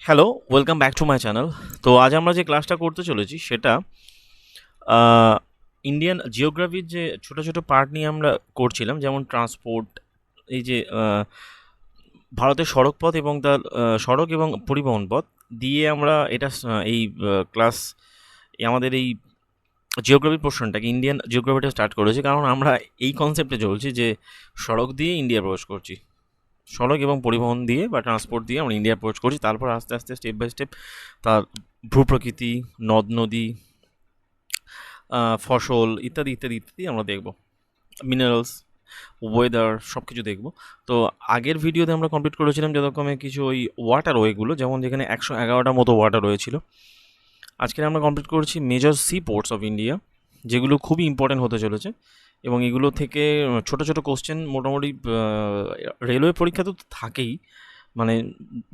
Hello, welcome back to my channel. তো আজ আমরা যে ক্লাসটা করতে চলেছি সেটা ইন্ডিয়ান জিওগ্রাফির যে ছোট ছোট পার্ট নিয়ে আমরা করছিলাম, যেমন ট্রান্সপোর্ট, এই যে ভারতের সড়কপথ এবং তার সড়ক এবং পরিবহন পথ দিয়ে আমরা এটা এই ক্লাস আমাদের এই জিওগ্রাফি পোর্শনটাকে ইন্ডিয়ান জিওগ্রাফিটা স্টার্ট করেছি, কারণ আমরা এই কনসেপ্টে চলছি যে সড়ক দিয়ে ইন্ডিয়া প্রবেশ করছি, সড়ক এবং পরিবহন দিয়ে বা ট্রান্সপোর্ট দিয়ে আমরা ইন্ডিয়া প্রবেশ করছি। তারপর আস্তে আস্তে স্টেপ বাই স্টেপ তার ভূপ্রকৃতি, নদ নদী, ফসল ইত্যাদি ইত্যাদি ইত্যাদি আমরা দেখব, মিনারেলস, ওয়েদার সব কিছু দেখব। তো আগের ভিডিওতে আমরা কমপ্লিট করেছিলাম যতক্ষণে কিছু ওই ওয়াটার ওয়েগুলো, যেমন যেখানে 111টার মতো ওয়াটার হয়েছিল। আজকে আমরা কমপ্লিট করছি major sea ports of India, যেগুলো খুবই ইম্পর্টেন্ট হতে চলেছে এবং এগুলো থেকে ছোট ছোট কোশ্চেন মোটামুটি রেলওয়ে পরীক্ষা তো থাকেই, মানে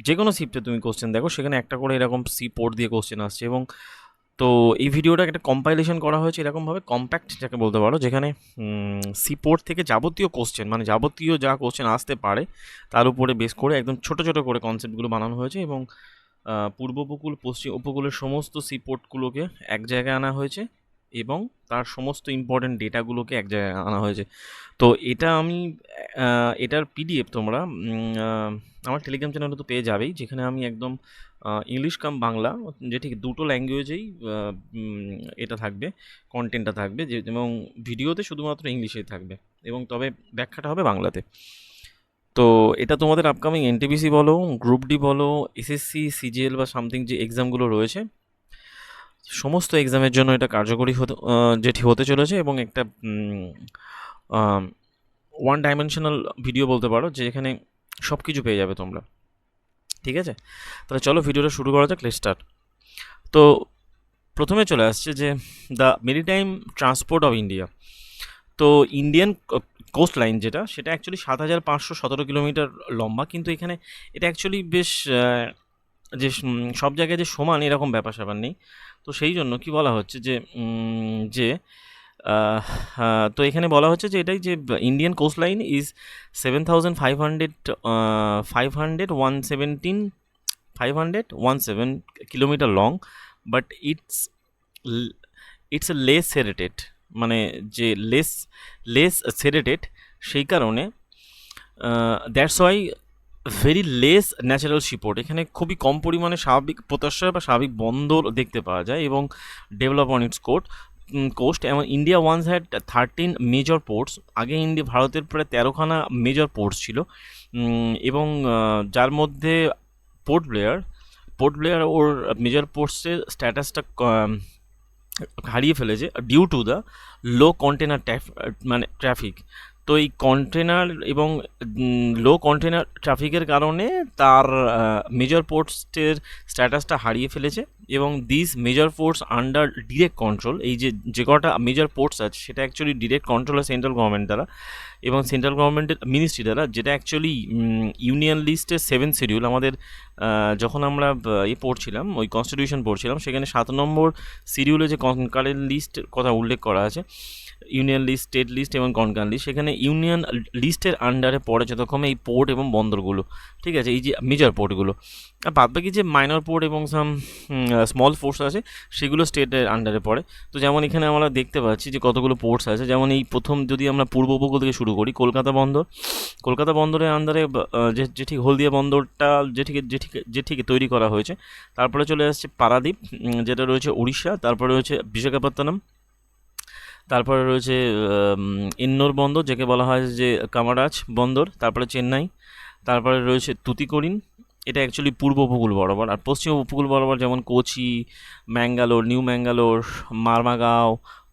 যে কোনো শিফটে তুমি কোশ্চেন দেখো সেখানে একটা করে এরকম সি পোর্ট দিয়ে কোশ্চেন আসছে। এবং তো এই ভিডিওটা একটা কম্পাইলেশন করা হয়েছে এরকমভাবে, কম্প্যাক্ট যাকে বলতে পারো, যেখানে সি পোর্ট থেকে যাবতীয় কোশ্চেন, মানে যাবতীয় যা কোশ্চেন আসতে পারে তার উপরে বেস করে একদম ছোট ছোট করে কনসেপ্টগুলো বানানো হয়েছে এবং পূর্ব উপকূল, পশ্চিম উপকূলের সমস্ত সি পোর্টগুলোকে এক জায়গায় আনা হয়েছে এবং তার সমস্ত ইম্পর্টেন্ট ডেটাগুলোকে এক জায়গায় আনা হয়েছে। তো এটা আমি এটার পিডিএফ তোমরা আমার টেলিগ্রাম চ্যানেলে তো পেয়ে যাবেই, যেখানে আমি একদম ইংলিশ কাম বাংলা, যে ঠিক দুটো ল্যাঙ্গুয়েজেই এটা থাকবে, কন্টেন্টটা থাকবে, যে এবং ভিডিওতে শুধুমাত্র ইংলিশেই থাকবে এবং তবে ব্যাখ্যাটা হবে বাংলাতে। তো এটা তোমাদের আপকামিং এনটিপিসি বলো, গ্রুপ ডি বলো, এসএসসি, সিজিএল বা সামথিং যে এক্সামগুলো রয়েছে সমস্ত এক্সামের জন্য এটা কার্যকরী যেটি হতে চলেছে এবং একটা ওয়ান ডাইমেনশনাল ভিডিও বলতে পারো, যে এখানে সব কিছু পেয়ে যাবে তোমরা। ঠিক আছে, তাহলে চলো ভিডিওটা শুরু করা যাক, লেটস স্টার্ট। তো প্রথমে চলে আসছে যে the maritime transport of India. তো ইন্ডিয়ান কোস্ট লাইন যেটা, সেটা অ্যাকচুয়ালি 7,517 কিলোমিটার লম্বা, কিন্তু এখানে এটা অ্যাকচুয়ালি বেশ যে সব জায়গায় যে সমান এরকম ব্যাপার স্যাপার নেই। তো সেই জন্য কি বলা হচ্ছে যে যে তো এখানে বলা হচ্ছে যে এটাই যে Indian coast line is 7,500 517 kilometre long, but it's a less serrated, মানে যে লেস সেরেটেড, সেই কারণে that's why very less natural seaport, এখানে খুবই কম পরিমাণে স্বাভাবিক পোতাশ্রয় বা স্বাভাবিক বন্দর দেখতে পাওয়া যায় এবং ডেভেলপ অন ইটস কোস্ট। এবং India once had 13 major ports, আগে ভারতের প্রায় 13খানা মেজর পোর্টস ছিল এবং যার মধ্যে পোর্ট ব্লেয়ার ওর মেজর পোর্টসের স্ট্যাটাসটা হারিয়ে ফেলেছে due to the low container মানে ট্রাফিক। তো এই কন্টেনার এবং লো কন্টেনার ট্রাফিকের কারণে তার মেজর পোর্টসের স্ট্যাটাসটা হারিয়ে ফেলেছে এবং this major ports under direct control, এই যে কটা মেজর পোর্টস আছে সেটা অ্যাকচুয়ালি ডিরেক্ট কন্ট্রোল হয় সেন্ট্রাল গভর্নমেন্ট দ্বারা এবং সেন্ট্রাল গভর্নমেন্টের মিনিস্ট্রি দ্বারা, যেটা অ্যাকচুয়ালি ইউনিয়ন লিস্টের 7th শিডিউল। আমাদের যখন আমরা পড়ছিলাম, ওই কনস্টিটিউশন পড়ছিলাম, সেখানে 7 নম্বর শিডিউলে যে কনকারেন্ট লিস্টের কথা উল্লেখ করা আছে, ইউনিয়ন লিস্ট, স্টেট লিস্ট এবং কনকারেন্ট লিস্ট, সেখানে ইউনিয়ন লিস্টের আন্ডারে পড়ে যতক্ষণ এই পোর্ট এবং বন্দরগুলো, ঠিক আছে, এই যে মেজর পোর্টগুলো। আর বাদ বাকি যে মাইনর পোর্ট এবং সাম স্মল পোর্টস আছে সেগুলো স্টেটের আন্ডারে পড়ে। তো যেমন এখানে আমরা দেখতে পাচ্ছি যে কতগুলো পোর্টস আছে, যেমন এই প্রথম যদি আমরা পূর্ব উপকূল থেকে শুরু করি, কলকাতা বন্দরের আন্ডারে যে ঠিক হলদিয়া বন্দরটা যে ঠিক তৈরি করা হয়েছে। তারপরে চলে আসছে পারাদ্বীপ, যেটা রয়েছে উড়িষ্যা। তারপরে রয়েছে বিশাখাপত্তনম। তারপরে রয়েছে এন্নোর বন্দর, যাকে বলা হয় যে কামারাজ বন্দর। তারপরে চেন্নাই। তারপরে রয়েছে তুতিকোরিন, এটা অ্যাকচুয়ালি পূর্ব উপকূল বরাবর। আর পশ্চিম উপকূল বরাবর যেমন কোচি, ম্যাঙ্গালোর, নিউ ম্যাঙ্গালোর, মারমাগাঁও,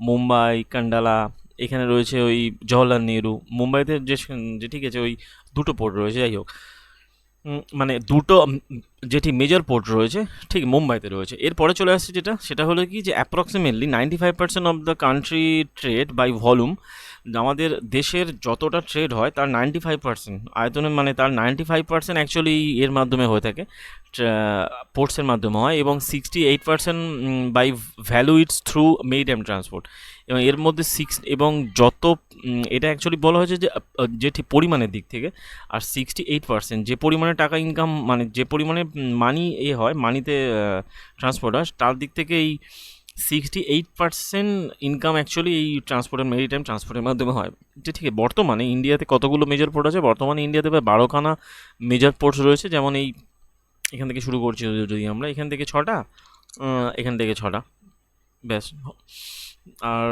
মুম্বাই, কান্ডালা, এখানে রয়েছে ওই জওহরলাল নেহরু। মুম্বাইতে যে ঠিক আছে ওই দুটো পোর্ট রয়েছে, যাই হোক, মানে দুটো যেটি মেজর পোর্ট রয়েছে ঠিক মুম্বাইতে রয়েছে। এরপরে চলে আসছে সেটা হলো কি, যে approximately 95% of the country trade by volume, আমাদের দেশের যতটা ট্রেড হয় তার 95% আয়তনে, মানে তার 95% অ্যাকচুয়ালি এর মাধ্যমে হয়ে থাকে, পোর্টসের মাধ্যমে হয়, এবং 68% by value it's through maritime transport. এবং এর মধ্যে এবং যত এটা অ্যাকচুয়ালি বলা হয়েছে যে ঠিক পরিমাণের দিক থেকে, আর 68% যে পরিমাণে টাকা ইনকাম, মানে যে পরিমাণে মানি হয়, মানিতে ট্রান্সপোর্ট হয়, তার দিক থেকে এই 68% ইনকাম অ্যাকচুয়ালি এই মেরিটাইম ট্রান্সপোর্টের মাধ্যমে হয়। যে ঠিক আছে, বর্তমানে ইন্ডিয়াতে কতগুলো মেজর পোর্ট আছে? বর্তমানে ইন্ডিয়াতে প্রায় 12খানা মেজর পোর্টস রয়েছে। যেমন এখান থেকে শুরু করছি যদি আমরা, এখান থেকে 6টা, এখান থেকে 6টা, ব্যাস। আর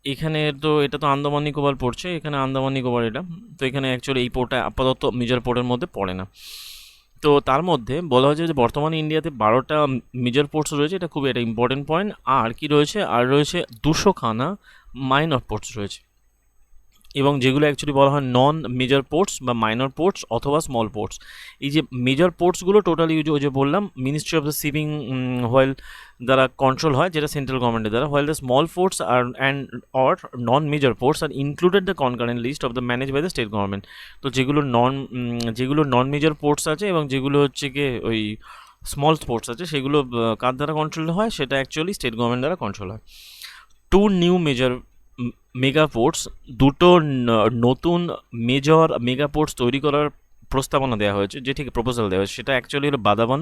এখানে তো এটা তো আন্দামান নিকোবর পড়ছে, এখানে আন্দামান নিকোবর এটা, তো এখানে অ্যাকচুয়ালি এই পোর্টটা আপাতত মেজর পোর্টের মধ্যে পড়ে না। তো তার মধ্যে বলা হয়েছে যে বর্তমানে ইন্ডিয়াতে 12টা মেজর পোর্টস রয়েছে, এটা খুবই একটা ইম্পর্টেন্ট পয়েন্ট। আর কি রয়েছে? আর রয়েছে 200খানা মাইনর পোর্টস রয়েছে, এবং যেগুলো অ্যাকচুয়ালি বলা হয় নন মেজর পোর্টস বা মাইনর পোর্টস অথবা স্মল পোর্টস। এই যে মেজর পোর্টসগুলো টোটালি ওই যে বললাম ministry of the shipping while দ্বারা কন্ট্রোল হয়, যেটা সেন্ট্রাল গভর্নমেন্টের দ্বারা, while the small ports are and or non major ports are included the concurrent list of the manage by the state government. তো যেগুলো নন মেজর পোর্টস আছে এবং যেগুলো হচ্ছে গিয়ে ওই স্মল পোর্টস আছে, সেগুলো কার দ্বারা কন্ট্রোল হয়? সেটা অ্যাকচুয়ালি স্টেট গভর্নমেন্ট দ্বারা কন্ট্রোল হয়। 2 নিউ মেগা পোর্টস, দুটো নতুন মেগা পোর্টস তৈরি করার প্রস্তাবনা দেওয়া হয়েছে, যে ঠিক প্রপোজাল দেওয়া হয়েছে, সেটা অ্যাকচুয়ালি হলো বাদাবান,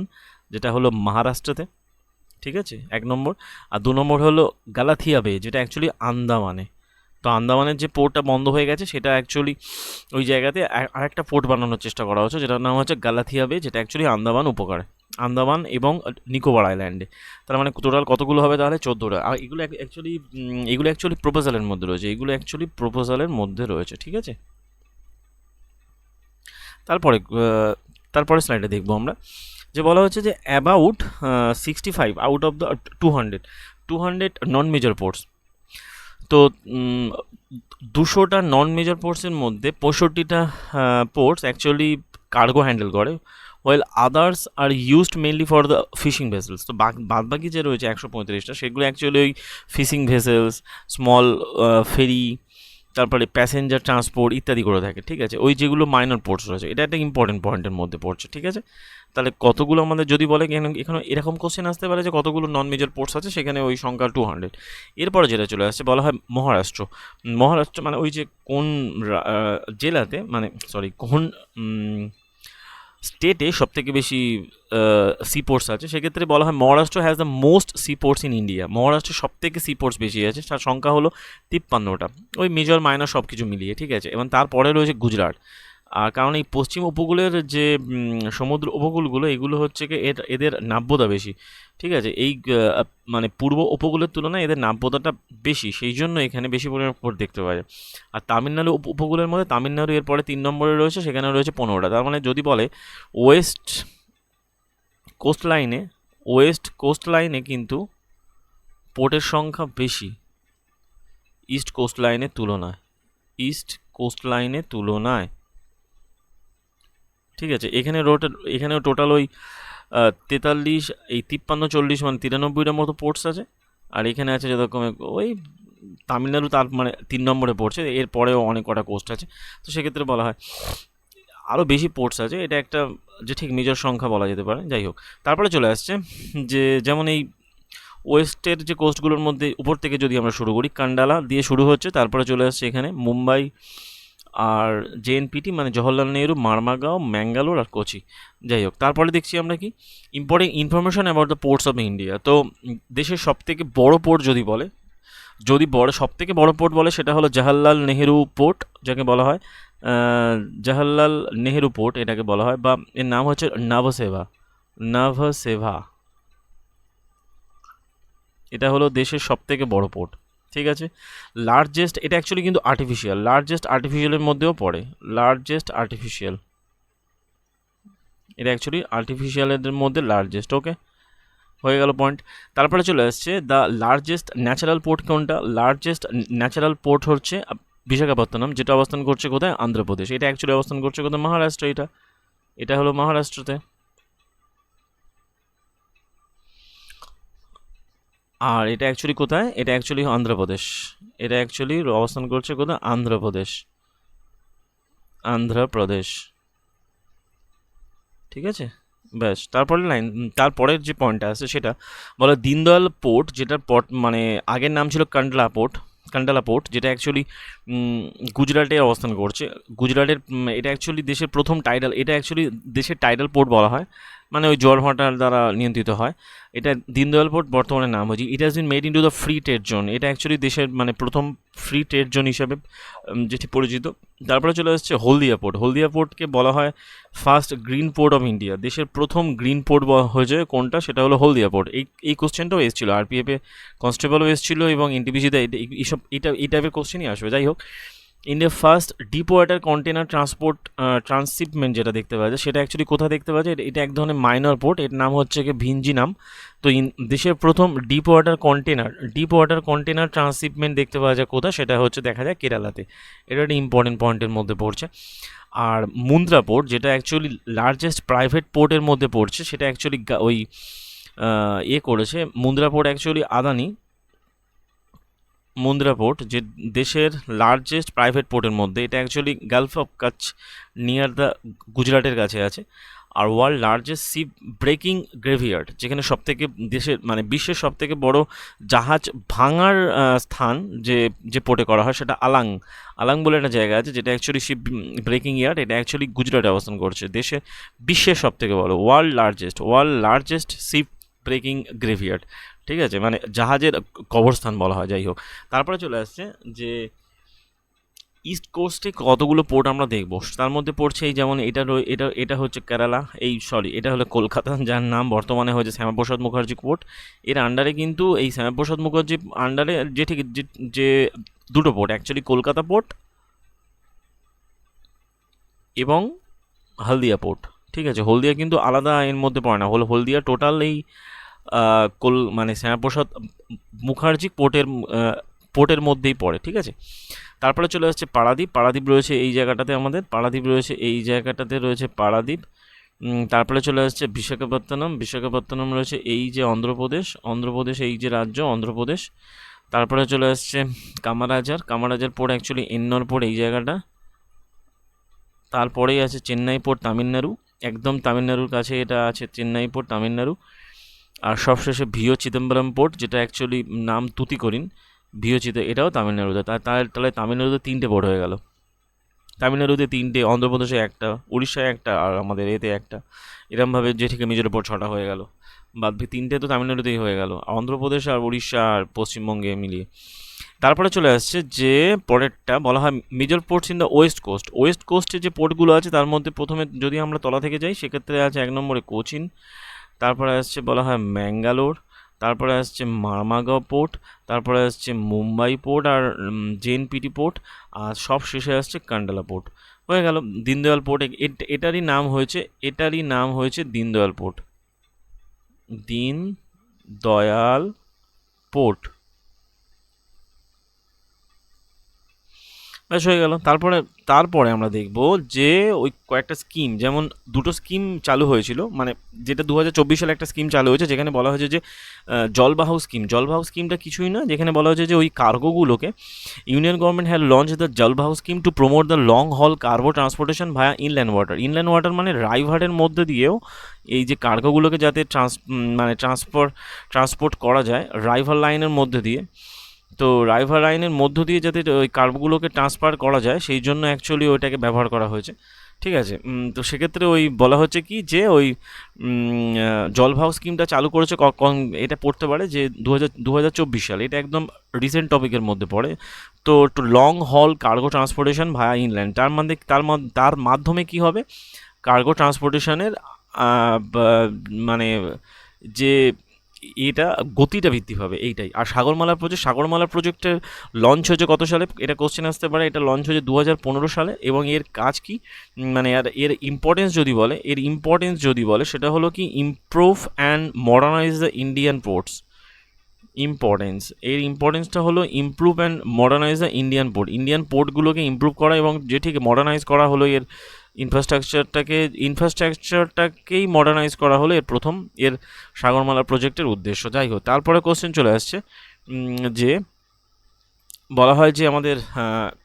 যেটা হলো মহারাষ্ট্রতে, ঠিক আছে, 1 নম্বর। আর 2 নম্বর হলো গালাথিয়া বে, যেটা অ্যাকচুয়ালি আন্দামানে। তো আন্দামানের যে পোর্টটা বন্ধ হয়ে গেছে, সেটা অ্যাকচুয়ালি ওই জায়গাতে আরেকটা পোর্ট বানানোর চেষ্টা করা হচ্ছে, যেটার নাম হচ্ছে গালাথিয়া বে, যেটা অ্যাকচুয়ালি আন্দামান এবং নিকোবর আইল্যান্ডে। তার মানে টোটাল কতগুলো হবে তাহলে? 14টা। আর এগুলো অ্যাকচুয়ালি প্রপোজালের মধ্যে রয়েছে, ঠিক আছে। তারপরে স্লাইডে দেখবো আমরা, যে বলা হচ্ছে যে about 65 out of the 200 non major ports. তো 200টা নন মেজর পোর্টসের মধ্যে 65টা পোর্টস অ্যাকচুয়ালি কার্গো হ্যান্ডেল করে, well others are used mainly for the fishing vessels. তো বাদবাকি যে রয়েছে 135টা, সেগুলো অ্যাকচুয়ালি ওই ফিশিং ভেসেলস, স্মল ফেরি, তারপরে প্যাসেঞ্জার ট্রান্সপোর্ট ইত্যাদি করে থাকে, ঠিক আছে। ওই যেগুলো মাইনর পোর্টস রয়েছে, এটা একটা ইম্পর্টেন্ট পয়েন্টের মধ্যে পড়ছে, ঠিক আছে। তাহলে কতগুলো আমাদের যদি বলে, এখানে এরকম কোশ্চেন আসতে পারে যে কতগুলো নন মেজর পোর্টস আছে, সেখানে ওই সংখ্যা 200। এরপরে যেটা চলে আসছে, বলা হয় মহারাষ্ট্র মানে ওই যে কোন জেলাতে, মানে সরি কোন স্টেটে সব থেকে বেশি সি পোর্টস আছে, সেক্ষেত্রে বলা হয় Maharashtra has the most sea ports in India. মহারাষ্ট্রের সব থেকে সি পোর্টস বেশি আছে, তার সংখ্যা হলো 53টা, ওই মেজর মাইনর সব কিছু মিলিয়ে, ঠিক আছে। এবং তারপরে রয়েছে গুজরাট। আর কারণ এই পশ্চিম উপকূলের যে সমুদ্র উপকূলগুলো, এগুলো হচ্ছে কি এদের নাব্যতা বেশি, ঠিক আছে। মানে পূর্ব উপকূলের তুলনায় এদের নাব্যতাটা বেশি, সেই জন্য এখানে বেশি পরিমাণ পোর্ট দেখতে পাওয়া যায়। আর তামিলনাড়ু উপকূলের মধ্যে তামিলনাড়ু এরপরে 3 নম্বরে রয়েছে, সেখানে রয়েছে 15টা। তার মানে যদি বলে ওয়েস্ট কোস্ট লাইনে কিন্তু পোর্টের সংখ্যা বেশি ইস্ট কোস্ট লাইনের তুলনায়, ঠিক আছে। এখানেও টোটাল ওই 43, এই 53, 40 মানে 93টা মতো পোর্টস আছে। আর এখানে আছে যেরকম ওই তামিলনাড়ু, তার মানে 3 নম্বরে পড়ছে, এরপরেও অনেক কটা কোস্ট আছে। তো সেক্ষেত্রে বলা হয় আরও বেশি পোর্টস আছে, এটা একটা যে ঠিক মেজর সংখ্যা বলা যেতে পারে। যাই হোক, তারপরে চলে আসছে যে যেমন এই ওয়েস্টের যে কোস্টগুলোর মধ্যে উপর থেকে যদি আমরা শুরু করি, কান্ডালা দিয়ে শুরু হচ্ছে, তারপরে চলে আসছে এখানে মুম্বাই আর জেএনপিটি মানে জওহরলাল নেহরু, মারমাগাঁও, ম্যাঙ্গালোর আর কোচি। যাই হোক, তারপরে দেখছি আমরা কি important information about the ports of India. তো দেশের সবথেকে বড় পোর্ট সবথেকে বড় পোর্ট বলে, সেটা হলো জওহরলাল নেহরু পোর্ট, যাকে বলা হয় জওহরলাল নেহরু পোর্ট, এটাকে বলা হয়, বা এর নাম হচ্ছে নাভসেভা। এটা হলো দেশের সবথেকে বড় পোর্ট, ঠিক আছে। লার্জেস্ট, এটা অ্যাকচুয়ালি কিন্তু আর্টিফিশিয়ালের মধ্যেও পড়ে, এটা অ্যাকচুয়ালি আর্টিফিশিয়ালের মধ্যে লার্জেস্ট। ওকে, হয়ে গেল পয়েন্ট। তারপরে চলে আসছে দ্য লার্জেস্ট ন্যাচারাল পোর্ট কোনটা? লার্জেস্ট ন্যাচারাল পোর্ট হচ্ছে বিশাখাপত্তনম, যেটা অবস্থান করছে কোথায়? আন্ধ্রপ্রদেশ। এটা অ্যাকচুয়ালি অবস্থান করছে কোথায়? মহারাষ্ট্র। এটা হলো মহারাষ্ট্রতে। আর এটা অ্যাকচুয়ালি কোথায়? এটা অ্যাকচুয়ালি অন্ধ্রপ্রদেশ। এটা অ্যাকচুয়ালি অবস্থান করছে কোথায়? আন্ধ্রপ্রদেশ, ঠিক আছে। ব্যাস, তারপরের যে পয়েন্টটা আছে সেটা বলে দীনদয়াল পোর্ট, যেটার মানে আগের নাম ছিল কান্ডলা পোর্ট, কান্ডালা পোর্ট, যেটা অ্যাকচুয়ালি গুজরাটে অবস্থান করছে। গুজরাটের এটা অ্যাকচুয়ালি দেশের প্রথম টাইডাল, এটা অ্যাকচুয়ালি দেশের টাইডাল পোর্ট বলা হয়, মানে ওই জল ভাটার দ্বারা নিয়ন্ত্রিত হয়। এটা দীনদয়াল পোর্ট বর্তমানে নাম হয়েছে। It has been made in to the free trade zone, এটা অ্যাকচুয়ালি দেশের মানে প্রথম ফ্রি ট্রেড জোন হিসাবে যেটি পরিচিত। তারপরে চলে আসছে হলদিয়া পোর্ট। হলদিয়া পোর্টকে বলা হয় first green port of India, দেশের প্রথম গ্রিন পোর্ট হয়েছে কোনটা, সেটা হলো হলদিয়া পোর্ট। এই কোশ্চেনটাও এসেছিলো, আরপিএফে কনস্টেবলও এসেছিলো এবং এনটিপিসিতে এইসব এই টাইপের কোশ্চেনই আসবে। যাই হোক, India first deep water container transshipment যেটা দেখতে পাওয়া যায়, সেটা অ্যাকচুয়ালি কোথায় দেখতে পাওয়া যায়, এটা এক ধরনের মাইনর পোর্ট, এর নাম হচ্ছে কি ভিঞ্জি নাম। তো দেশের প্রথম ডিপ ওয়াটার কন্টেনার ট্রান্সশিপমেন্ট দেখতে পাওয়া যায় কোথায়, সেটা হচ্ছে দেখা যায় কেরালাতে। এটা একটা ইম্পর্টেন্ট পয়েন্টের মধ্যে পড়ছে। আর মুন্দ্রা পোর্ট, যেটা অ্যাকচুয়ালি লার্জেস্ট প্রাইভেট পোর্টের মধ্যে পড়ছে, সেটা অ্যাকচুয়ালি ওই করেছে Mundra port actually Adani. Mundra port যে দেশের লার্জেস্ট প্রাইভেট পোর্টের মধ্যে, এটা actually gulf of Kutch near the গুজরাটের কাছে আছে। আর world largest ship breaking graveyard, যেখানে সবথেকে দেশের মানে বিশ্বের সবথেকে বড় জাহাজ ভাঙার স্থান যে পোর্টে করা হয়, সেটা আলাং বলে একটা জায়গা আছে, যেটা অ্যাকচুয়ালি শিপ ব্রেকিং ইয়ার্ড, এটা অ্যাকচুয়ালি গুজরাটে অবস্থান করছে। বিশ্বের সবথেকে বড় world largest ship breaking graveyard, ঠিক আছে, মানে জাহাজের কবরস্থান বলা হয়। যাই হোক, তারপরে চলে আসছে যে ইস্ট কোস্টে কতগুলো পোর্ট আমরা দেখবো, তার মধ্যে পড়ছে এই যেমন এটা হচ্ছে কেরালা, এটা হলো কলকাতা, যার নাম বর্তমানে হয়েছে শ্যামাপ্রসাদ মুখার্জি পোর্ট। এর আন্ডারে কিন্তু এই শ্যামাপ্রসাদ মুখার্জি আন্ডারে যে দুটো পোর্ট, অ্যাকচুয়ালি কলকাতা পোর্ট এবং হলদিয়া পোর্ট, ঠিক আছে। হলদিয়া কিন্তু আলাদা এর মধ্যে পড়ে না, হলদিয়া টোটাল এই মানে শ্যামাপ্রসাদ মুখার্জি পোর্টের মধ্যেই পড়ে, ঠিক আছে। তারপরে চলে আসছে পারাদ্বীপ রয়েছে এই জায়গাটাতে, রয়েছে পারাদ্বীপ। তারপরে চলে আসছে বিশাখাপত্তনম রয়েছে এই যে অন্ধ্রপ্রদেশ এই যে রাজ্য অন্ধ্রপ্রদেশ। তারপরে চলে আসছে কামারাজার পোর্ট, অ্যাকচুয়ালি এন্নর পোর্ট এই জায়গাটা। তারপরেই আছে চেন্নাই পোর্ট, তামিলনাড়ু, একদম তামিলনাড়ুর কাছে এটা আছে চেন্নাই পোর্ট, তামিলনাড়ু। আর সবশেষে ভিও চিদম্বরম পোর্ট, যেটা অ্যাকচুয়ালি নাম তুতিকোরিন, এটাও তামিলনাড়ুতে। তাহলে তামিলনাড়ুতে 3টে পোর্ট হয়ে গেল, তামিলনাড়ুতে 3টে, অন্ধ্রপ্রদেশে 1টা, উড়িষ্যায় 1টা, আর আমাদের এতে 1টা। এরমভাবে জেঠিকে মেজর পোর্ট 6টা হয়ে গেল, বাকি 3টে তো তামিলনাড়ুতেই হয়ে গেল, অন্ধ্রপ্রদেশ আর উড়িষ্যা আর পশ্চিমবঙ্গে মিলিয়ে। তারপরে চলে আসছে যে পরেরটা বলা হয় major ports in the west কোস্টে যে পোর্টগুলো আছে, তার মধ্যে প্রথমে যদি আমরা তলা থেকে যাই, সেক্ষেত্রে আছে 1 নম্বরে কোচিন, তারপরে আসছে বলা হয় ম্যাঙ্গালোর, তারপরে আসছে মারমাগাঁও পোর্ট, তারপরে আসছে মুম্বাই পোর্ট আর জেএনপিটি পোর্ট, আর সব শেষে আসছে কান্ডালা পোর্ট। হয়ে গেল দীনদয়াল পোর্ট, এটারই নাম হয়েছে দীনদয়াল পোর্ট। ব্যাস হয়ে গেল। তারপরে আমরা দেখব যে ওই কয়েকটা স্কিম, যেমন দুটো স্কিম চালু হয়েছিল, মানে যেটা 2024 সালে একটা স্কিম চালু হয়েছে, যেখানে বলা হয়েছে যে জলবাহু স্কিমটা কিছুই না, যেখানে বলা হয়েছে যে ওই কার্গোগুলোকে union government had launch the Jalvahak scheme to promote the long haul cargo transportation via inland water, মানে রাইভারের মধ্যে দিয়েও এই যে কার্গোগুলোকে যাতে ট্রান্সপোর্ট করা যায় রাইভার লাইনের মধ্যে দিয়ে। তো রাইভার লাইনের মধ্য দিয়ে যাতে ওই কার্ভগুলোকে ট্রান্সফার করা যায়, সেই জন্য অ্যাকচুয়ালি ওইটাকে ব্যবহার করা হয়েছে, ঠিক আছে। তো সেক্ষেত্রে ওই বলা হচ্ছে কি যে ওই জলবাহু স্কিমটা চালু করেছে, এটা পড়তে পারে যে 2024 সালে, এটা একদম রিসেন্ট টপিকের মধ্যে পড়ে। তো long haul cargo transportation via inland, তার মাধ্যমে কি হবে, কার্গো ট্রান্সপোর্টেশনের মানে যে এটা গতিটা বৃদ্ধি পাবে, এইটাই। আর সাগরমালা প্রজেক্টের লঞ্চ হয়েছে কত সালে, এটা কোশ্চেন আসতে পারে। এটা লঞ্চ হয়েছে 2015 সালে, এবং এর কাজ কি, মানে এর ইম্পর্টেন্স যদি বলে সেটা হলো কি improve and modernise the Indian ports. ইম্পর্টেন্সটা হলো improve and modernise the Indian পোর্টগুলোকে ইমপ্রুভ করা, এবং যে ঠিক মডার্নাইজ করা হলো এর ইনফ্রাস্ট্রাকচারটাকেই মডার্নাইজ করা হলো এর সাগরমালা প্রজেক্টের উদ্দেশ্য। যাই হোক, তারপরে কোশ্চেন চলে আসছে যে বলা হয় যে আমাদের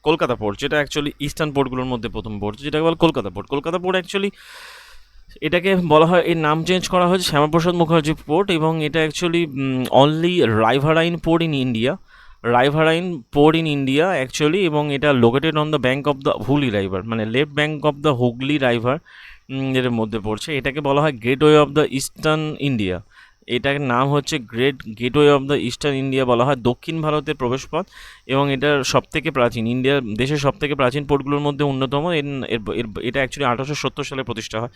কলকাতা পোর্ট, যেটা অ্যাকচুয়ালি ইস্টার্ন পোর্টগুলোর মধ্যে প্রথম পড়ছে, যেটাকে বলে কলকাতা পোর্ট অ্যাকচুয়ালি এটাকে বলা হয়, এর নাম চেঞ্জ করা হয়েছে শ্যামাপ্রসাদ মুখার্জি পোর্ট, এবং এটা actually only riverine port in India. Riverine port in India actually, এবং এটা located on the bank of the Hooghly river, মানে left bank of the Hooghly river এর মধ্যে পড়ছে। এটাকে বলা হয় gateway of the eastern India. এটার নাম হচ্ছে gateway of the eastern India বলা হয়, দক্ষিণ ভারতের প্রবেশপথ, এবং এটার সবথেকে প্রাচীন, ইন্ডিয়ার দেশের সবথেকে প্রাচীন পোর্টগুলোর মধ্যে অন্যতম। এটা অ্যাকচুয়ালি 1870 সালে প্রতিষ্ঠা হয়।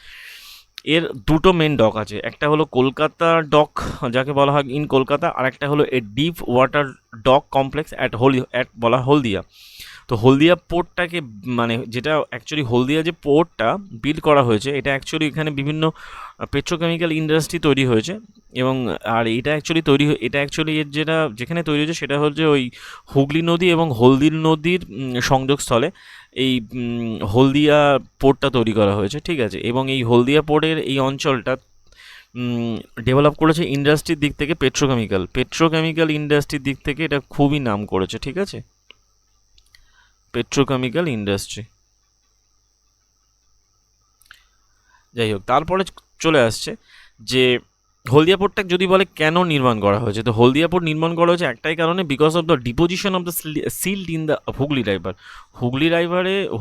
এর দুটো মেন ডক আছে, একটা হলো কলকাতা ডক যাকে বলা হয় ইন কলকাতা, আর একটা হলো a deep water dock complex at বলা হলদিয়া। তো হলদিয়া পোর্টটাকে, মানে যেটা অ্যাকচুয়ালি হলদিয়া যে পোর্টটা বিল্ড করা হয়েছে, এটা অ্যাকচুয়ালি এখানে বিভিন্ন পেট্রোকেমিক্যাল ইন্ডাস্ট্রি তৈরি হয়েছে, এবং আর এটা অ্যাকচুয়ালি এর যেখানে তৈরি হয়েছে সেটা হচ্ছে ওই হুগলি নদী এবং হলদির নদীর সংযোগস্থলে এই হলদিয়া পোর্টটা তৈরি করা হয়েছে, ঠিক আছে। এবং এই হলদিয়া পোর্টের এই অঞ্চলটা ডেভেলপ করেছে ইন্ডাস্ট্রির দিক থেকে, পেট্রোকেমিক্যাল ইন্ডাস্ট্রির দিক থেকে এটা খুবই নাম করেছে, ঠিক আছে, পেট্রোকেমিক্যাল ইন্ডাস্ট্রি। যাই হোক, তারপরে চলে আসছে যে হলদিয়া পোর্টটা যদি বলে কেন নির্মাণ করা হয়েছে, তো হলদিয়া পোর্ট নির্মাণ করা হয়েছে একটাই কারণে, because of the deposition of the silt in the Hooghly river.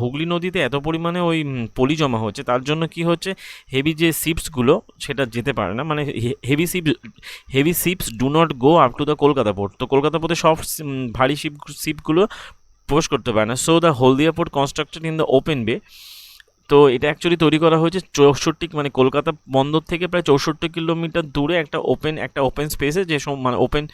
Hooghly নদীতে এত পরিমাণে ওই পলি জমা হচ্ছে, তার জন্য কি হচ্ছে, হেভি যে শিপসগুলো সেটা যেতে পারে না, মানে heavy ships do not go up to the Kolkata port. তো কলকাতা পোর্টে সব ভারী শিপগুলো প্রবেশ করতে পারে না। So the Haldia port constructed in the open বে। তো এটা অ্যাকচুয়ালি তৈরি করা হয়েছে 64, মানে কলকাতা বন্দর থেকে প্রায় 64 কিলোমিটার দূরে একটা ওপেন স্পেসে, যে মানে ওপেন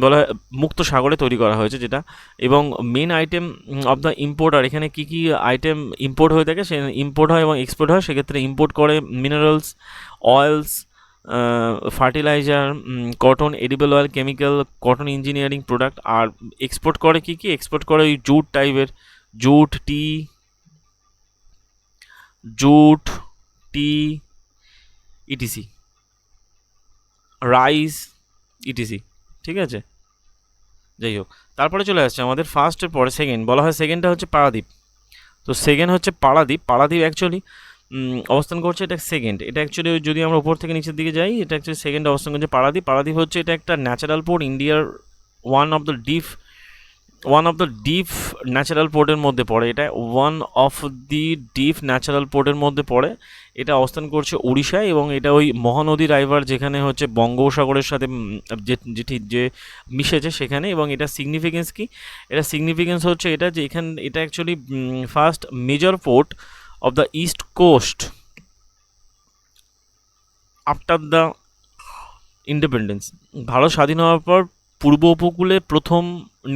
বলা হয় মুক্ত সাগরে তৈরি করা হয়েছে যেটা। এবং main item of the importer, এখানে কী কী আইটেম ইম্পোর্ট হয়ে থাকে, সে ইম্পোর্ট হয় এবং এক্সপোর্ট হয়। সেক্ষেত্রে ইম্পোর্ট করে minerals, oils, fertiliser, cotton, edible oil, chemical, cotton engineering product. আর এক্সপোর্ট করে কী এক্সপোর্ট করে ওই jute, tea, etc, rice, etc, ঠিক আছে। যাই হোক, তারপরে চলে আসছে আমাদের ফার্স্টের পরে সেকেন্ড, বলা হয় সেকেন্ডটা হচ্ছে পারাদ্বীপ। তো সেকেন্ড হচ্ছে পারাদ্বীপ অ্যাকচুয়ালি অবস্থান করছে, এটা সেকেন্ড। এটা অ্যাকচুয়ালি যদি আমরা উপর থেকে নিচের দিকে যাই, এটা অ্যাকচুয়ালি সেকেন্ড অবস্থান করছে পারাদ্বীপ হচ্ছে এটা একটা ন্যাচারাল পোর্ট, ইন্ডিয়ার one of the deep natural পোর্টের মধ্যে পড়ে। এটা এটা অবস্থান করছে উড়িষ্যায়, এবং এটা ওই মহানদী রাইভার যেখানে হচ্ছে বঙ্গোপসাগরের সাথে যে মিশেছে সেখানে। এবং এটা সিগনিফিকেন্স কি, এটা সিগনিফিকেন্স হচ্ছে এটা যে এটা actually first major port of the east coast after the independence. Bharat স্বাধীন হওয়ার পর পূর্ব উপকূলে প্রথম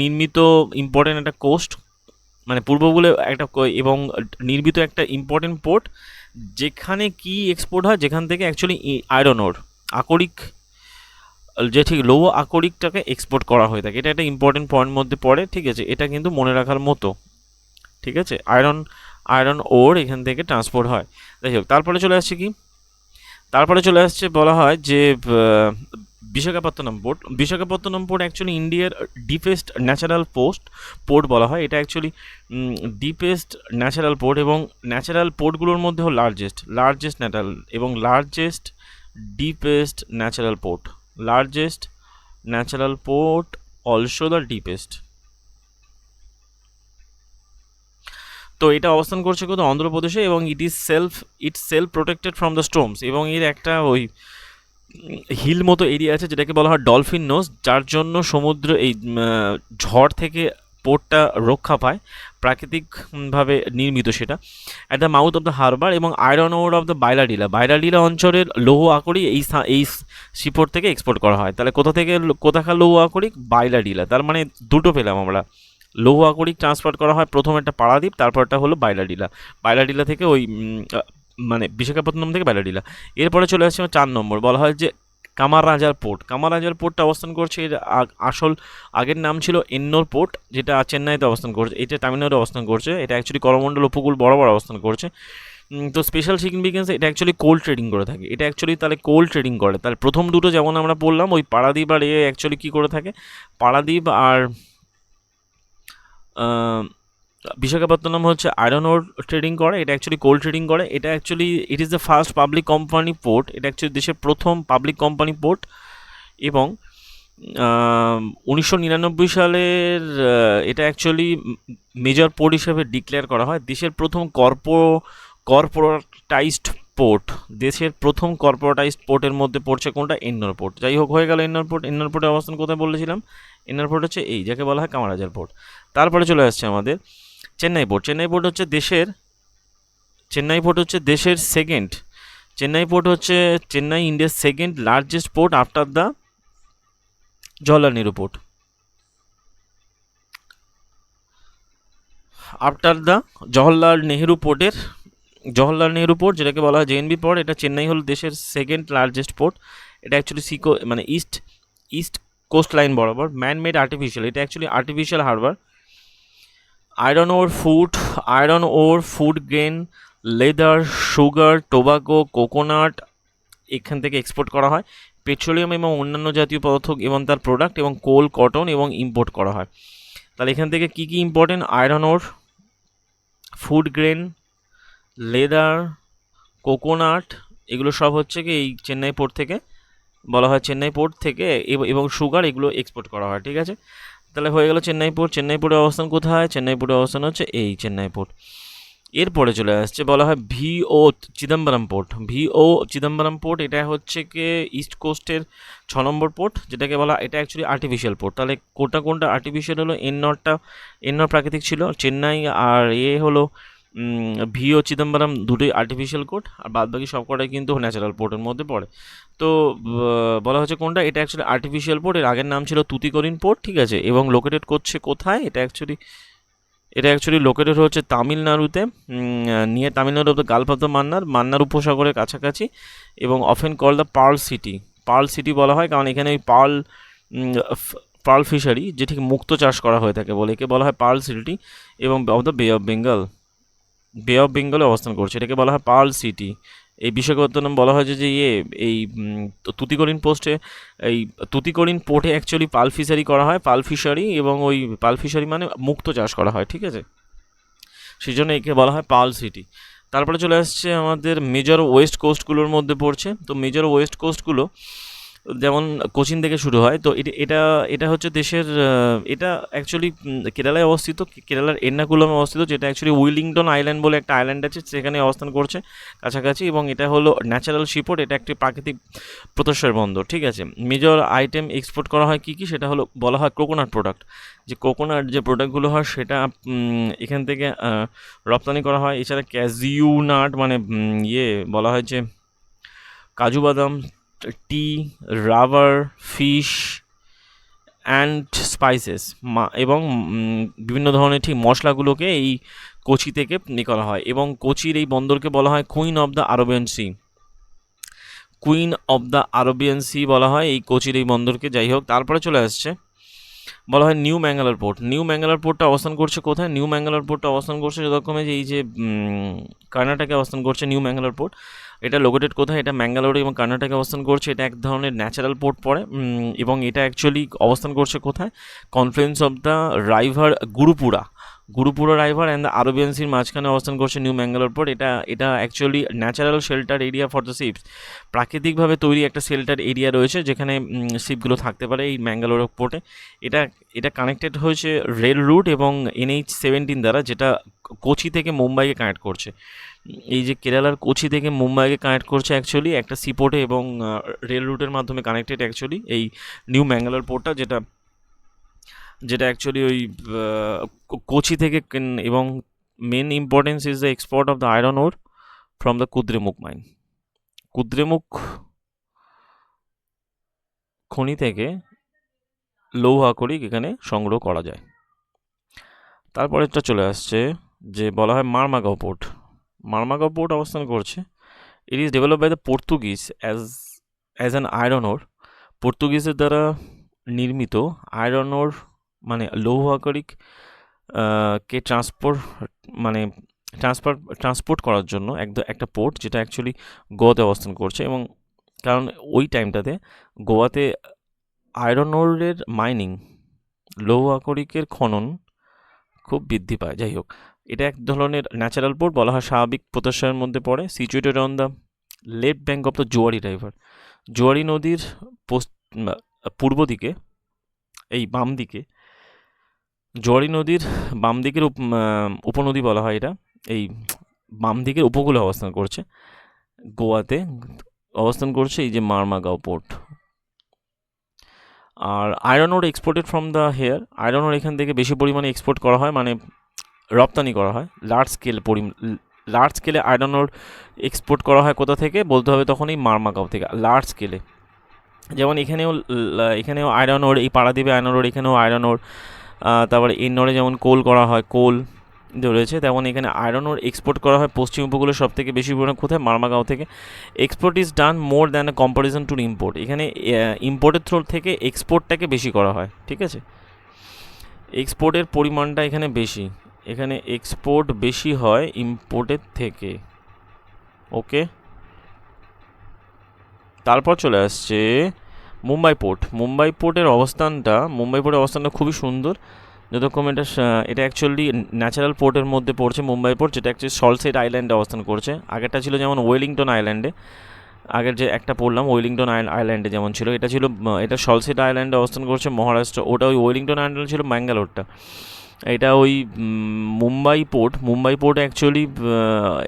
নির্মিত ইম্পর্টেন্ট একটা কোস্ট, মানে পূর্ব উপকূলে এবং নির্মিত একটা ইম্পর্টেন্ট পোর্ট, যেখানে কি এক্সপোর্ট হয়, যেখান থেকে অ্যাকচুয়ালি আয়রন ওর, আকরিক, যে ঠিক লৌহ আকরিকটাকে এক্সপোর্ট করা হয়ে থাকে। এটা একটা ইম্পর্টেন্ট পয়েন্ট মধ্যে পড়ে, ঠিক আছে, এটা কিন্তু মনে রাখার মতো, ঠিক আছে। আয়রন ওর এখান থেকে ট্রান্সপোর্ট হয়। যাই হোক, তারপরে চলে আসছে বলা হয় যে বিশাখাপত্তনম পোর্ট অ্যাকচুয়ালি ইন্ডিয়ার ডিপেস্ট ন্যাচারাল পোর্ট বলা হয়। এটা অ্যাকচুয়ালি ডিপেস্ট ন্যাচারাল পোর্ট, এবং ন্যাচারাল পোর্টগুলোর মধ্যে হল largest deepest natural port, also the deepest. তো এটা অবস্থান করছে কোথাও অন্ধ্রপ্রদেশে, এবং it's self protected from the storms, এবং এর একটা ওই হিল মতো এরিয়া আছে যেটাকে বলা হয় ডলফিন নোজ, যার জন্য সমুদ্র এই ঝড় থেকে পোর্টটা রক্ষা পায়, প্রাকৃতিকভাবে নির্মিত সেটা। At the mouth of the harbour, এবং আয়রন ওর অফ দ্য বাইলাডিলা অঞ্চলের লৌহ আকরিক এই সিপোর্ট থেকে এক্সপোর্ট করা হয়। তাহলে কোথাকার লৌহ আকরিক? বাইলাডিলা। তার মানে দুটো পেলাম আমরা, লৌহ আকরিক ট্রান্সপোর্ট করা হয় প্রথম একটা পারাদ্বীপ, তারপরটা হলো বাইলাডিলা থেকে ওই মানে বিশাখাপত্তনম থেকে বাইলাডিলা। এরপরে চলে আসছে 4 নম্বর, বলা হয় যে কামাররাজার পোর্টটা অবস্থান করছে, এর আগের নাম ছিল এন্নোর পোর্ট, যেটা চেন্নাইতে অবস্থান করছে, এটা তামিলনাড়ু অবস্থান করছে। এটা অ্যাকচুয়ালি করমণ্ডল উপকূল বরাবর অবস্থান করছে। তো স্পেশাল সিগনিফিকেন্স, এটা অ্যাকচুয়ালি কোল্ড ট্রেডিং করে থাকে। তাহলে প্রথম দুটো যেমন আমরা বললাম, ওই পারাদ্বীপ আর অ্যাকচুয়ালি কী করে থাকে, পারাদ্বীপ আর বিশাখাপত্তনম হচ্ছে আয়রন ওর ট্রেডিং করে, এটা অ্যাকচুয়ালি কোল্ড ট্রেডিং করে। এটা actually it is the first public company port, এটা অ্যাকচুয়ালি দেশের প্রথম পাবলিক কোম্পানি পোর্ট। এবং আম, 1999 সালের এটা অ্যাকচুয়ালি মেজর পোর্ট হিসেবে ডিক্লেয়ার করা হয়। দেশের প্রথম কর্পোরেটাইজড পোর্ট, দেশের প্রথম কর্পোরেটাইজড পোর্টের মধ্যে পড়ছে কোনটা? এন্নোর পোর্ট। যাই হোক, হয়ে গেল এন্নোর পোর্ট। এন্নোর পোর্টের অবস্থান কোথায় বলেছিলাম? এন্নোর পোর্ট হচ্ছে এই, যাকে বলা হয় কামারাজার পোর্ট। তারপরে চলে আসছে আমাদের চেন্নাই পোর্ট। চেন্নাই পোর্ট হচ্ছে দেশের সেকেন্ড, চেন্নাই পোর্ট হচ্ছে চেন্নাই ইন্ডিয়ার second largest port after the Jawaharlal Nehru পোর্টের জওহরলাল নেহেরু পোর্ট, যেটাকে বলা হয় জেএনবি পোর্ট। এটা চেন্নাই হলো দেশের সেকেন্ড লার্জেস্ট পোর্ট। এটা অ্যাকচুয়ালি মানে ইস্ট ইস্ট কোস্ট লাইন বরাবর, ম্যান মেড আর্টিফিশিয়াল, এটা অ্যাকচুয়ালি আর্টিফিশিয়াল হারবার। আয়রন ওর, food grain, leather, sugar, tobacco, coconut এখান থেকে এক্সপোর্ট করা হয়। পেট্রোলিয়াম এবং অন্যান্য জাতীয় পদার্থ এবং তার প্রোডাক্ট, এবং কোল, কটন এবং ইম্পোর্ট করা হয়। তাহলে এখান থেকে কি কি ইম্পর্টেন্ট? আয়রন ওর, ফুড গ্রেন, লেদার, কোকোনাট, এগুলো সব হচ্ছে কি এই চেন্নাই পোর্ট থেকে বলা হয়, চেন্নাই পোর্ট থেকে, এবং সুগার, এগুলো এক্সপোর্ট করা হয়। ঠিক আছে, তাহলে হয়ে গেল চেন্নাই পোর্ট। চেন্নাই পোর্টের অবস্থান কোথায়? চেন্নাই পোর্টের অবস্থান হচ্ছে এই চেন্নাই পোর্ট। এরপরে চলে আসছে বলা হয় ভিও চিদম্বরম পোর্ট। ভিও চিদম্বরম পোর্ট, এটা হচ্ছে কি ইস্ট কোস্টের 6 নম্বর পোর্ট, যেটাকে বলা, এটা অ্যাকচুয়ালি আর্টিফিশিয়াল পোর্ট। তাহলে কোনটা আর্টিফিশিয়াল হলো? এন্নর প্রাকৃতিক ছিল, চেন্নাই আর হলো ভিও চিদম্বরম, দুটোই আর্টিফিশিয়াল কোর্ট, আর বাদ বাকি সব কটাই কিন্তু ন্যাচারাল পোর্টের মধ্যে পড়ে। তো বলা হচ্ছে কোনটা? এটা অ্যাকচুয়ালি আর্টিফিশিয়াল পোর্ট। এর আগের নাম ছিল তুতিকোরিন পোর্ট। ঠিক আছে, এবং লোকেটেড করছে কোথায়? এটা অ্যাকচুয়ালি লোকেটেড হচ্ছে তামিলনাড়ুতে, নিয়ে Tamil Nadu gulf of the Mannar উপসাগরের কাছাকাছি, এবং often call the pearl city বলা হয়, কারণ এখানে ওই পার্ল ফিশারি, যে ঠিক মুক্ত চাষ করা হয়ে থাকে বলে একে বলা হয় পার্ল সিটি, এবং অফ দ্য বে অফ বেঙ্গলে অবস্থান করছে, এটাকে বলা হয় পার্ল সিটি। এই বিশ্বগত নাম বলা হয় যে এই তুতিকোরিন পোর্টে অ্যাকচুয়ালি পার্ল ফিশারি, এবং ওই পার্ল ফিশারি মানে মুক্ত চাষ করা হয়। ঠিক আছে, সেই জন্য একে বলা হয় পার্ল সিটি। তারপরে চলে আসছে আমাদের মেজর ওয়েস্ট কোস্টগুলোর মধ্যে পড়ছে। তো মেজর ওয়েস্ট কোস্টগুলো যেমন কোচিন থেকে শুরু হয়। তো এটা এটা হচ্ছে দেশের, এটা অ্যাকচুয়ালি কেরালায় অবস্থিত, কেরালার এর্নাকুলামে অবস্থিত, যেটা অ্যাকচুয়ালি উইলিংটন আইল্যান্ড বলে একটা আইল্যান্ড আছে, সেখানে অবস্থান করছে কাছাকাছি, এবং এটা হলো ন্যাচারাল সিপোর্ট, এটা একটি প্রাকৃতিক প্রত্যর্ষের বন্দর। ঠিক আছে, মেজর আইটেম এক্সপোর্ট করা হয় কী কী? সেটা হলো বলা হয় কোকোনাট প্রোডাক্ট। যে কোকোনাট যে প্রোডাক্টগুলো হয় সেটা এখান থেকে রপ্তানি করা হয়। এছাড়া ক্যাজিউ নাট, মানে বলা হয় যে কাজু বাদাম, টি, রাবার, ফিশ অ্যান্ড স্পাইসেস, এবং বিভিন্ন ধরনের ঠিক মশলাগুলোকে এই কোচি থেকে করা হয়। এবং কোচির এই বন্দরকে বলা হয় queen of the Arabian sea বলা হয় এই কোচির এই বন্দরকে। যাই হোক, তারপরে চলে আসছে বলা হয় new Mangalore port. New Mangalore পোর্টটা অবস্থান করছে কোথায়? নিউ ম্যাঙ্গালোর পোর্টটা অবস্থান করছে যথাক্রমে যে এই যে কর্ণাটকে অবস্থান করছে নিউ ম্যাঙ্গালোর পোর্ট। এটা লোকেটেড কোথায়? এটা ম্যাঙ্গালোরে এবং কর্ণাটকে অবস্থান করছে। এটা এক ধরনের ন্যাচারাল পোর্ট পড়ে, এবং এটা অ্যাকচুয়ালি অবস্থান করছে কোথায়? Confluence of the river Gurupura river and the Arabian সির মাঝখানে অবস্থান করছে নিউ ম্যাঙ্গালোর পোর্ট। এটা actually natural shelter area for the ships, প্রাকৃতিকভাবে তৈরি একটা শেল্টার এরিয়া রয়েছে যেখানে শিপগুলো থাকতে পারে এই ম্যাঙ্গালোর পোর্টে। এটা এটা কানেক্টেড হয়েছে রেল রুট এবং NH-17 দ্বারা, যেটা কোচি থেকে মুম্বাইকে কানেক্ট করছে। এই যে কেরালার কোচি থেকে মুম্বাইকে কানেক্ট করছে অ্যাকচুয়ালি একটা সিপোর্টে, এবং রেল রুটের মাধ্যমে কানেক্টেড অ্যাকচুয়ালি এই নিউ ম্যাঙ্গালোর পোর্টটা, যেটা অ্যাকচুয়ালি ওই কোচি থেকে এবং main importance is the export of the iron ore from the Kudremukh mine. Kudremukh খনি থেকে লৌহ আকরিক এখানে সংগ্রহ করা যায়। তারপরেরটা চলে আসছে যে বলা হয় মারমাগাঁও পোর্ট অবস্থান করছে। It is develop by the Portuguese as an iron ore. পর্তুগিজের দ্বারা নির্মিত আয়রন ওর মানে লৌহ আকরিক কে ট্রান্সপোর্ট করার জন্য একটা পোর্ট, যেটা অ্যাকচুয়ালি গোয়াতে অবস্থান করছে। এবং কারণ ওই টাইমটাতে গোয়াতে আয়রন ওরের মাইনিং, লৌহ আকরিকের খনন খুব বৃদ্ধি পায়। যাই হোক, এটা এক ধরনের ন্যাচারাল পোর্ট, বলা হয় স্বাভাবিক প্রত্যাশার মধ্যে পড়ে। Situated on the left bank of the Zuari নদীর পূর্ব দিকে এই বাম দিকে জোয়ারি নদীর বাম দিকের উপনদী বলা হয় এটা, এই বাম দিকের উপকূলে অবস্থান করছে, গোয়াতে অবস্থান করছে এই যে মারমাগাঁও পোর্ট। আর iron ore exported from the here, iron ore এখান থেকে বেশি পরিমাণে এক্সপোর্ট করা হয়, মানে রপ্তানি করা হয় লার্জ স্কেলে আয়রন ওর এক্সপোর্ট করা হয় কোথা থেকে বলতে হবে তখন এই মারমাগাঁও থেকে লার্জ স্কেলে। যেমন এখানেও আয়রন ওর, এই পাড়াদ্বীপে আয়রন ওর, এখানেও আয়রন ওর, তারপরে এন্নরে যেমন কোল করা হয়, কোল রয়েছে, তেমন এখানে আয়রন ওর এক্সপোর্ট করা হয় পশ্চিম উপকূলে সব থেকে বেশি পরিমাণে কোথায়, মারমাগাঁও থেকে। Export is done more than a comparison two import, এখানে ইম্পোর্টের থ্রো থেকে এক্সপোর্টটাকে বেশি করা হয়, ঠিক আছে, এক্সপোর্টের পরিমাণটা এখানে বেশি, এখানে এক্সপোর্ট বেশি হয় ইম্পোর্টের থেকে। ওকে, তারপর চলে আসছে মুম্বাই পোর্ট। মুম্বাই পোর্টের অবস্থানটা খুবই সুন্দর, যতক্ষণ এটা অ্যাকচুয়ালি ন্যাচারাল পোর্টের মধ্যে পড়ছে মুম্বাই পোর্ট, যেটা অ্যাকচুয়ালি সল্টসেট আইল্যান্ডে অবস্থান করছে। আগেরটা ছিল যেমন ওয়েলিংটন আইল্যান্ডে, আগের যে একটা পড়লাম ওয়েলিংটন আইল্যান্ডে যেমন ছিল, এটা সল্টসেট আইল্যান্ডে অবস্থান করছে মহারাষ্ট্র, ওটা ওই ওয়েলিংটন আইল্যান্ড ছিল ম্যাঙ্গালোরটা। এটা ওই মুম্বাই পোর্ট অ্যাকচুয়ালি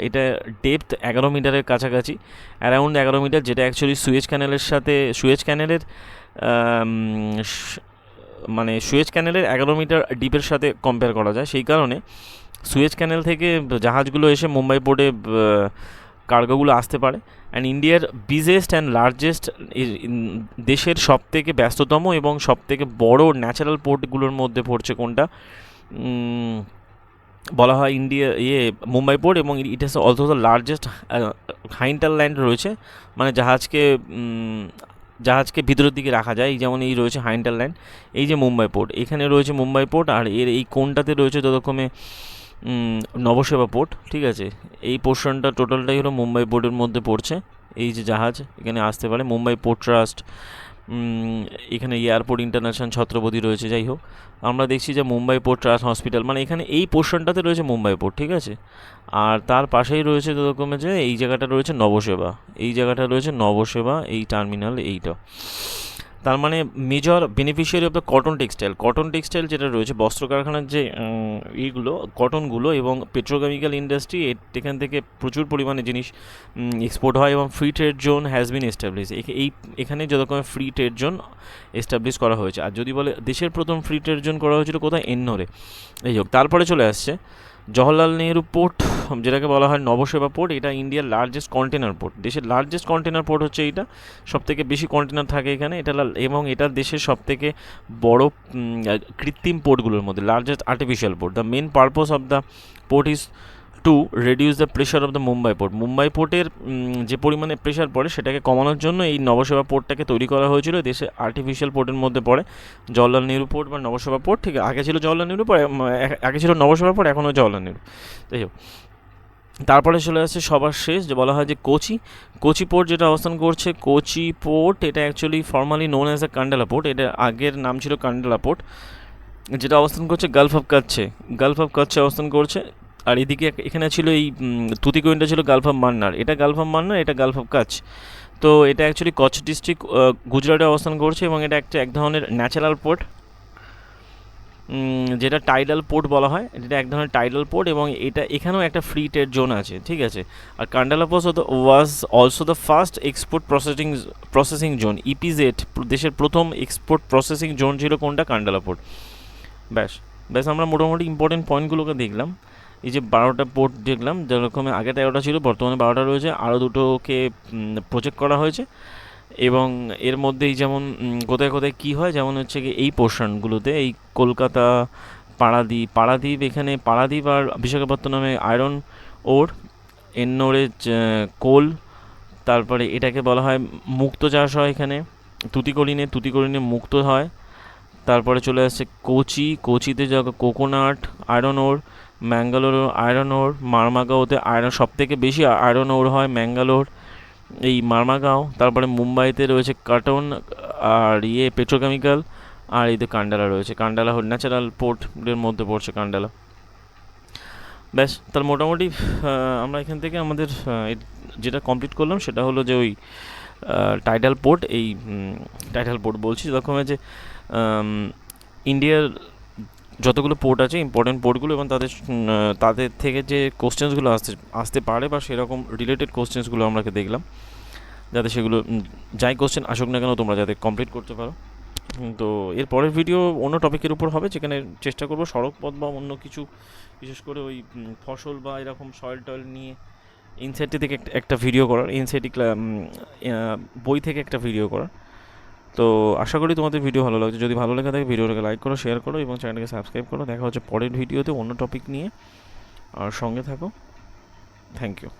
এটা ডেপথ 11 মিটারের কাছাকাছি, অ্যারাউন্ড 11 মিটার, যেটা অ্যাকচুয়ালি সুয়েজ ক্যানেলের মানে সুয়েজ ক্যানেলের 11 মিটার ডিপের সাথে কম্পেয়ার করা যায়। সেই কারণে সুয়েজ ক্যানেল থেকে জাহাজগুলো এসে মুম্বাই পোর্টে কার্গোগুলো আসতে পারে। অ্যান্ড ইন্ডিয়ার বিজেস্ট অ্যান্ড লার্জেস্ট, দেশের সবথেকে ব্যস্ততম এবং সবথেকে বড় ন্যাচারাল পোর্টগুলোর মধ্যে পড়ছে কোনটা বলা হয় মুম্বাই পোর্ট, এবং it is also the largest hinterland রয়েছে, মানে জাহাজকে ভিতরের দিকে রাখা যায়, এই যেমন এই রয়েছে হাইন্টারল্যান্ড, এই যে মুম্বাই পোর্ট, এখানে রয়েছে মুম্বাই পোর্ট, আর এই কোনটাতে রয়েছে যতক্ষণে নবসেবা পোর্ট, ঠিক আছে, এই পোর্শনটা টোটালটাই হলো মুম্বাই পোর্টের মধ্যে পড়ছে। এই যে জাহাজ এখানে আসতে পারে, মুম্বাই পোর্ট ট্রাস্ট, এখানে এয়ারপোর্ট ইন্টারন্যাশনাল ছত্রপতি রয়েছে। যাই হোক, আমরা দেখছি যে মুম্বাই পোর্ট ট্রাস্ট হসপিটাল, মানে এখানে এই পোর্শনটাতে রয়েছে মুম্বাই পোর্ট, ঠিক আছে। আর তার পাশেই রয়েছে যতক্ষণে যে এই জায়গাটা রয়েছে নবসেবা, এই টার্মিনাল এইটা। তার মানে major beneficiary of the cotton textile যেটা রয়েছে, বস্ত্র কারখানার যে এইগুলো কটনগুলো এবং পেট্রোকেমিক্যাল ইন্ডাস্ট্রি, এখান থেকে প্রচুর পরিমাণে জিনিস এক্সপোর্ট হয়, এবং free trade zone has been establish, এখানে যতক্ষণ ফ্রি ট্রেড জোন এস্টাবলিশ করা হয়েছে। আর যদি বলে দেশের প্রথম ফ্রি ট্রেড জোন করা হয়েছিল কোথায়, এন্নোরে। এই হোক, তারপরে চলে আসছে জওহরলাল নেহরু পোর্ট, যেটাকে বলা হয় নবসেবা পোর্ট, এটা ইন্ডিয়ার লার্জেস্ট কন্টেনার পোর্ট, দেশের লার্জেস্ট কন্টেনার পোর্ট হচ্ছে এইটা, সবথেকে বেশি কন্টেনার থাকে এখানে, এবং এটা দেশের সবথেকে বড় কৃত্রিম পোর্টগুলোর মধ্যে, largest artificial port. The main purpose of the port is to reduce the pressure of the Mumbai পোর্টের যে পরিমাণে প্রেশার পড়ে সেটাকে কমানোর জন্য এই নবসেবা পোর্টটাকে তৈরি করা হয়েছিল, দেশে আর্টিফিশিয়াল পোর্টের মধ্যে পড়ে জওহরলাল নেহরু পোর্ট বা নবসেবা পোর্ট, ঠিক আছে, আগে ছিল জওহরলাল নেহরু পোর্ট, আগে ছিল নবসেবা পোর্ট, এখনও জওহরলাল নেহরু। যাই হোক, তারপরে চলে আসছে সবার শেষ, যে বলা হয় যে কোচি পোর্ট, যেটা অবস্থান করছে কোচি পোর্ট, এটা actually formally known as a Kandla port, এটা আগের নাম ছিল কান্ডালা পোর্ট, যেটা অবস্থান করছে গালফ অফ কাচ্ছে অবস্থান করছে। আর এদিকে এখানে ছিল এই তুতিকোইনটা ছিল গালফ অফ মান্নার, এটা গালফ অফ কাচ্ছ। তো এটা অ্যাকচুয়ালি কচ্ছ ডিস্ট্রিক্ট গুজরাটে অবস্থান করছে, এবং এটা এক ধরনের ন্যাচারাল পোর্ট, যেটা টাইডাল পোর্ট বলা হয়, এটা এক ধরনের টাইডাল পোর্ট, এবং এখানেও একটা ফ্রি ট্রেড জোন আছে, ঠিক আছে। আর Kandla port was also the first export processing zone, EPZ, দেশের প্রথম এক্সপোর্ট প্রসেসিং জোন ছিল কোনটা, কান্ডালা পোর্ট। ব্যাস আমরা মোটামুটি ইম্পর্টেন্ট পয়েন্টগুলোকে দেখলাম। এই যে 12টা পোর্ট দেখলাম, যেরকম আগে 13টা ছিল, বর্তমানে 12টা রয়েছে, আরও দুটোকে প্রজেক্ট করা হয়েছে, এবং এর মধ্যেই যেমন কোথায় কোথায় কী হয়, যেমন হচ্ছে কি এই পোর্শনগুলোতে, এই কলকাতা, পারাদ্বীপ, এখানে পারাদ্বীপ আর বিশাখাপত্তনমে আয়রন ওর, এন্নোরে কোল, তারপরে এটাকে বলা হয় মুক্তো চাষ হয় এখানে, তুতিকোরিনে মুক্তো হয়। তারপরে চলে আসছে কোচিতে coconut iron ore, Mangalore iron ore, মারমাগাঁওতে সব থেকে বেশি আয়রন ওর হয় ম্যাঙ্গালোর, এই মারমাগাঁও। তারপরে মুম্বাইতে রয়েছে কটন আর পেট্রোকেমিক্যাল, আর এই তো কান্ডালা রয়েছে, কান্ডালা ন্যাচারাল পোর্টের মধ্যে পড়ছে কান্ডালা। ব্যাস, তার মোটামুটি আমরা এখান থেকে আমাদের যেটা কমপ্লিট করলাম সেটা হলো যে ওই টাইডাল পোর্ট, এই টাইডাল পোর্ট বলছি, যেরকম যে ইন্ডিয়ার যতগুলো পোর্ট আছে ইম্পর্টেন্ট পোর্টগুলো এবং তাদের থেকে যে কোশ্চেন্সগুলো আসতে পারে বা সেরকম রিলেটেড কোশ্চেন্সগুলো আমরা দেখলাম, যাতে সেগুলো যাই কোশ্চেন আসুক না কেন তোমরা যাতে কমপ্লিট করতে পারো। তো এর পরের ভিডিও অন্য টপিকের উপর হবে, যেখানে চেষ্টা করবো সড়ক পথ বা অন্য কিছু, বিশেষ করে ওই ফসল বা এরকম সয়েল টয়েল নিয়ে এনসিইআরটি থেকে একটা ভিডিও করার, এনসিইআরটি বই থেকে একটা ভিডিও করার। তো আশা করি তোমাদের ভিডিও ভালো লাগছে। যদি ভালো লেগে থাকে ভিডিওটাকে লাইক করো, শেয়ার করো এবং চ্যানেলকে সাবস্ক্রাইব করো। দেখা হচ্ছে পরের ভিডিওতে অন্য টপিক নিয়ে, আর সঙ্গে থাকো। Thank you.